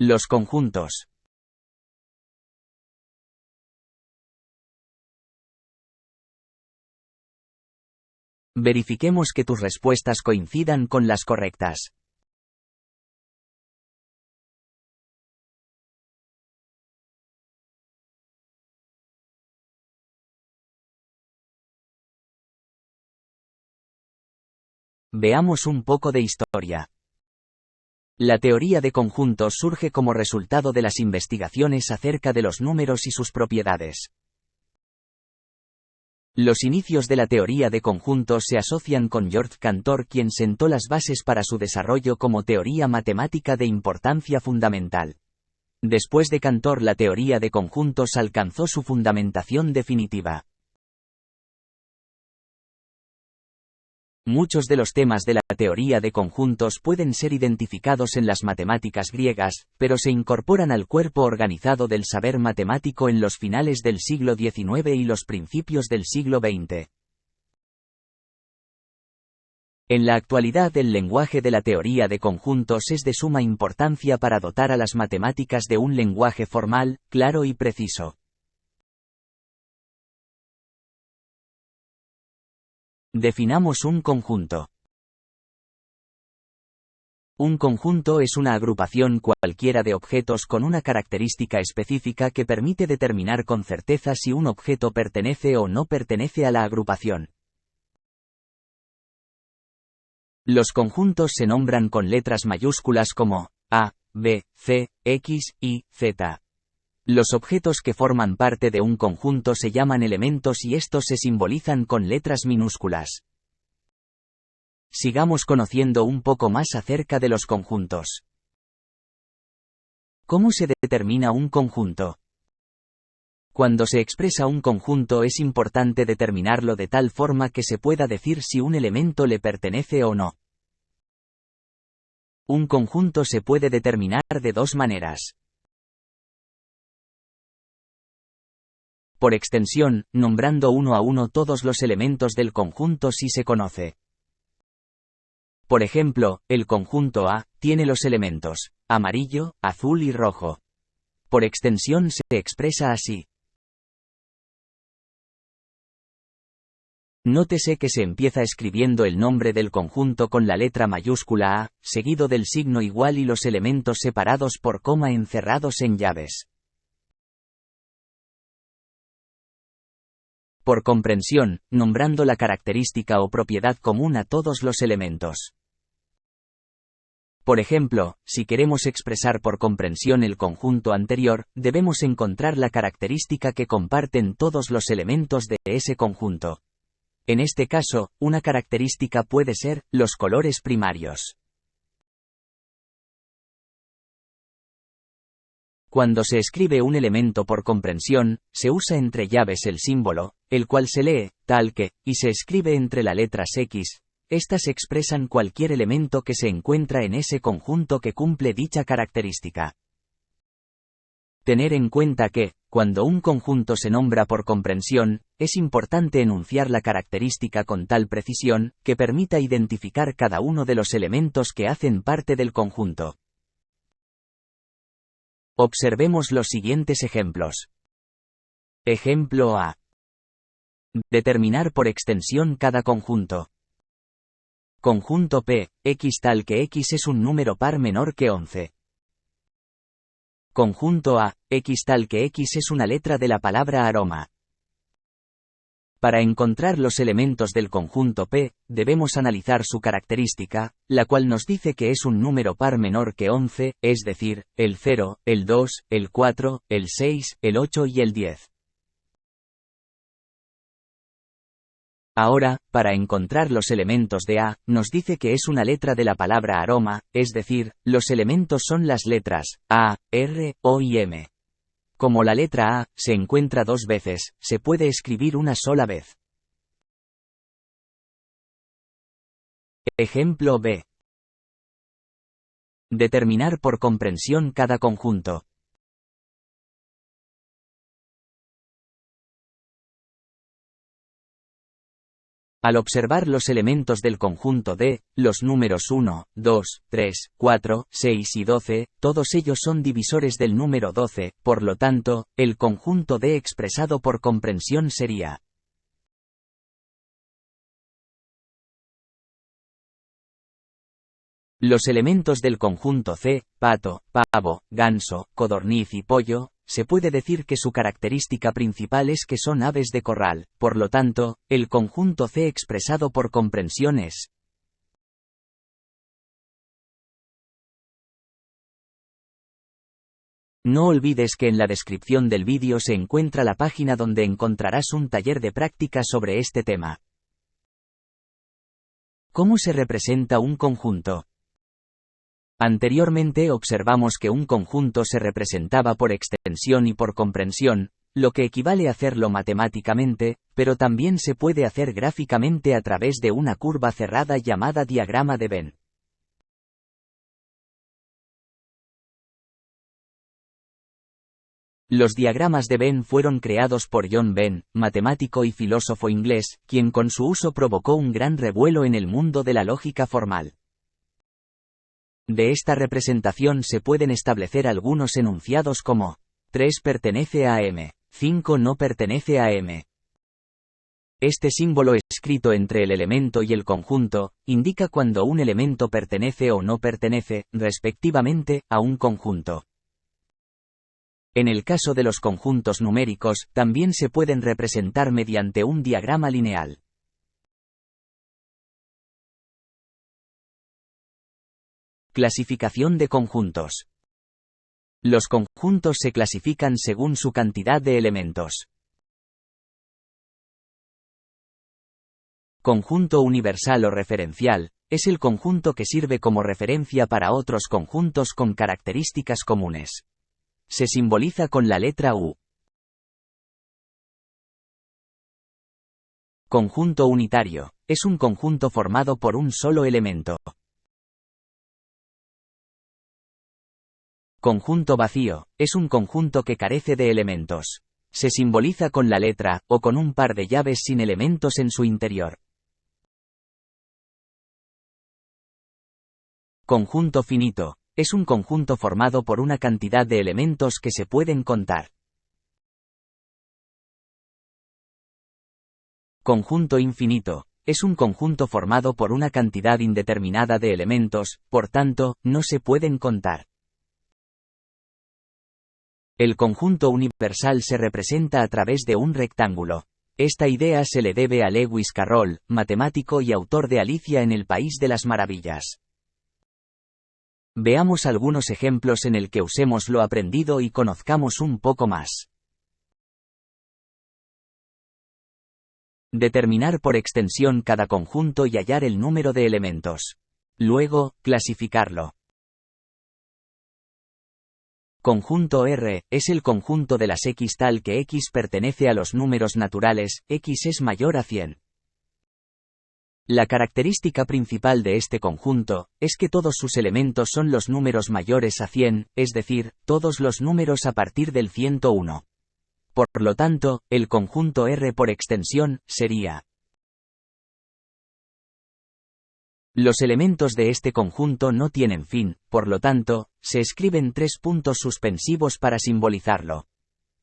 Los conjuntos. Verifiquemos que tus respuestas coincidan con las correctas. Veamos un poco de historia. La teoría de conjuntos surge como resultado de las investigaciones acerca de los números y sus propiedades. Los inicios de la teoría de conjuntos se asocian con George Cantor, quien sentó las bases para su desarrollo como teoría matemática de importancia fundamental. Después de Cantor, la teoría de conjuntos alcanzó su fundamentación definitiva. Muchos de los temas de la teoría de conjuntos pueden ser identificados en las matemáticas griegas, pero se incorporan al cuerpo organizado del saber matemático en los finales del siglo XIX y los principios del siglo XX. En la actualidad, el lenguaje de la teoría de conjuntos es de suma importancia para dotar a las matemáticas de un lenguaje formal, claro y preciso. Definamos un conjunto. Un conjunto es una agrupación cualquiera de objetos con una característica específica que permite determinar con certeza si un objeto pertenece o no pertenece a la agrupación. Los conjuntos se nombran con letras mayúsculas como A, B, C, X, Y, Z. Los objetos que forman parte de un conjunto se llaman elementos y estos se simbolizan con letras minúsculas. Sigamos conociendo un poco más acerca de los conjuntos. ¿Cómo se determina un conjunto? Cuando se expresa un conjunto es importante determinarlo de tal forma que se pueda decir si un elemento le pertenece o no. Un conjunto se puede determinar de dos maneras. Por extensión, nombrando uno a uno todos los elementos del conjunto si se conoce. Por ejemplo, el conjunto A tiene los elementos amarillo, azul y rojo. Por extensión se expresa así. Nótese que se empieza escribiendo el nombre del conjunto con la letra mayúscula A, seguido del signo igual y los elementos separados por coma encerrados en llaves. Por comprensión, nombrando la característica o propiedad común a todos los elementos. Por ejemplo, si queremos expresar por comprensión el conjunto anterior, debemos encontrar la característica que comparten todos los elementos de ese conjunto. En este caso, una característica puede ser los colores primarios. Cuando se escribe un elemento por comprensión, se usa entre llaves el símbolo, el cual se lee, tal que, y se escribe entre las letras X. Estas expresan cualquier elemento que se encuentra en ese conjunto que cumple dicha característica. Tener en cuenta que, cuando un conjunto se nombra por comprensión, es importante enunciar la característica con tal precisión, que permita identificar cada uno de los elementos que hacen parte del conjunto. Observemos los siguientes ejemplos. Ejemplo A. Determinar por extensión cada conjunto. Conjunto P, X tal que X es un número par menor que 11. Conjunto A, X tal que X es una letra de la palabra aroma. Para encontrar los elementos del conjunto P, debemos analizar su característica, la cual nos dice que es un número par menor que 11, es decir, el 0, el 2, el 4, el 6, el 8 y el 10. Ahora, para encontrar los elementos de A, nos dice que es una letra de la palabra aroma, es decir, los elementos son las letras A, R, O y M. Como la letra A se encuentra dos veces, se puede escribir una sola vez. Ejemplo B. Determinar por comprensión cada conjunto. Al observar los elementos del conjunto D, los números 1, 2, 3, 4, 6 y 12, todos ellos son divisores del número 12, por lo tanto, el conjunto D expresado por comprensión sería: los elementos del conjunto C, pato, pavo, ganso, codorniz y pollo, se puede decir que su característica principal es que son aves de corral, por lo tanto, el conjunto C expresado por comprensión es: no olvides que en la descripción del vídeo se encuentra la página donde encontrarás un taller de práctica sobre este tema. ¿Cómo se representa un conjunto? Anteriormente observamos que un conjunto se representaba por extensión y por comprensión, lo que equivale a hacerlo matemáticamente, pero también se puede hacer gráficamente a través de una curva cerrada llamada diagrama de Venn. Los diagramas de Venn fueron creados por John Venn, matemático y filósofo inglés, quien con su uso provocó un gran revuelo en el mundo de la lógica formal. De esta representación se pueden establecer algunos enunciados como: 3 pertenece a M, 5 no pertenece a M. Este símbolo escrito entre el elemento y el conjunto, indica cuando un elemento pertenece o no pertenece, respectivamente, a un conjunto. En el caso de los conjuntos numéricos, también se pueden representar mediante un diagrama lineal. Clasificación de conjuntos. Los conjuntos se clasifican según su cantidad de elementos. Conjunto universal o referencial, es el conjunto que sirve como referencia para otros conjuntos con características comunes. Se simboliza con la letra U. Conjunto unitario, es un conjunto formado por un solo elemento. Conjunto vacío, es un conjunto que carece de elementos. Se simboliza con la letra, o con un par de llaves sin elementos en su interior. Conjunto finito, es un conjunto formado por una cantidad de elementos que se pueden contar. Conjunto infinito, es un conjunto formado por una cantidad indeterminada de elementos, por tanto, no se pueden contar. El conjunto universal se representa a través de un rectángulo. Esta idea se le debe a Lewis Carroll, matemático y autor de Alicia en el País de las Maravillas. Veamos algunos ejemplos en el que usemos lo aprendido y conozcamos un poco más. Determinar por extensión cada conjunto y hallar el número de elementos. Luego, clasificarlo. Conjunto R, es el conjunto de las X tal que X pertenece a los números naturales, X es mayor a 100. La característica principal de este conjunto, es que todos sus elementos son los números mayores a 100, es decir, todos los números a partir del 101. Por lo tanto, el conjunto R por extensión, sería: los elementos de este conjunto no tienen fin, por lo tanto, se escriben 3 puntos suspensivos para simbolizarlo.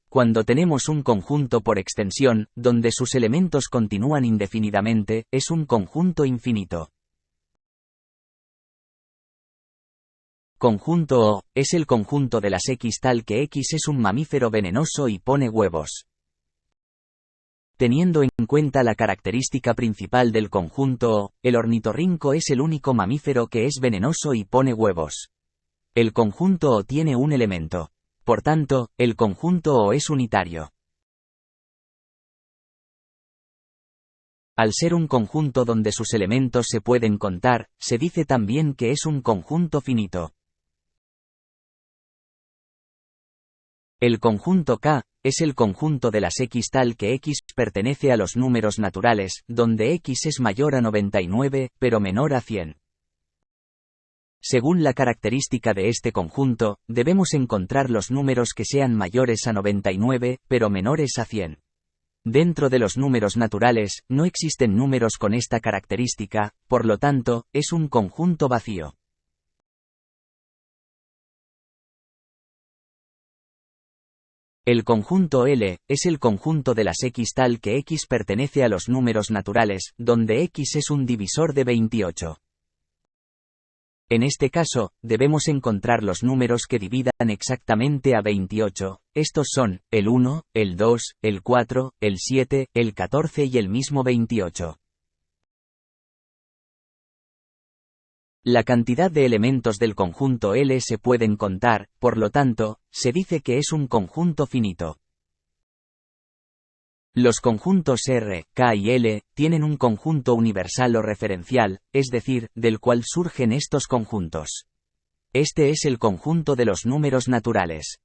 Cuando tenemos un conjunto por extensión, donde sus elementos continúan indefinidamente, es un conjunto infinito. Conjunto O, es el conjunto de las X tal que X es un mamífero venenoso y pone huevos. Teniendo en cuenta la característica principal del conjunto O, el ornitorrinco es el único mamífero que es venenoso y pone huevos. El conjunto O tiene un elemento. Por tanto, el conjunto O es unitario. Al ser un conjunto donde sus elementos se pueden contar, se dice también que es un conjunto finito. El conjunto K, es el conjunto de las X tal que X pertenece a los números naturales, donde X es mayor a 99, pero menor a 100. Según la característica de este conjunto, debemos encontrar los números que sean mayores a 99, pero menores a 100. Dentro de los números naturales, no existen números con esta característica, por lo tanto, es un conjunto vacío. El conjunto L es el conjunto de las X tal que X pertenece a los números naturales, donde X es un divisor de 28. En este caso, debemos encontrar los números que dividan exactamente a 28, estos son, el 1, el 2, el 4, el 7, el 14 y el mismo 28. La cantidad de elementos del conjunto L se pueden contar, por lo tanto, se dice que es un conjunto finito. Los conjuntos R, K y L tienen un conjunto universal o referencial, es decir, del cual surgen estos conjuntos. Este es el conjunto de los números naturales.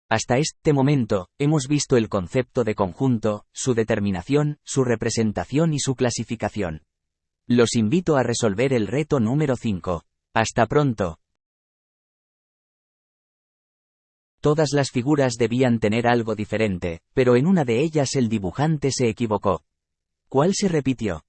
Hasta este momento, hemos visto el concepto de conjunto, su determinación, su representación y su clasificación. Los invito a resolver el reto número 5. Hasta pronto. Todas las figuras debían tener algo diferente, pero en una de ellas el dibujante se equivocó. ¿Cuál se repitió?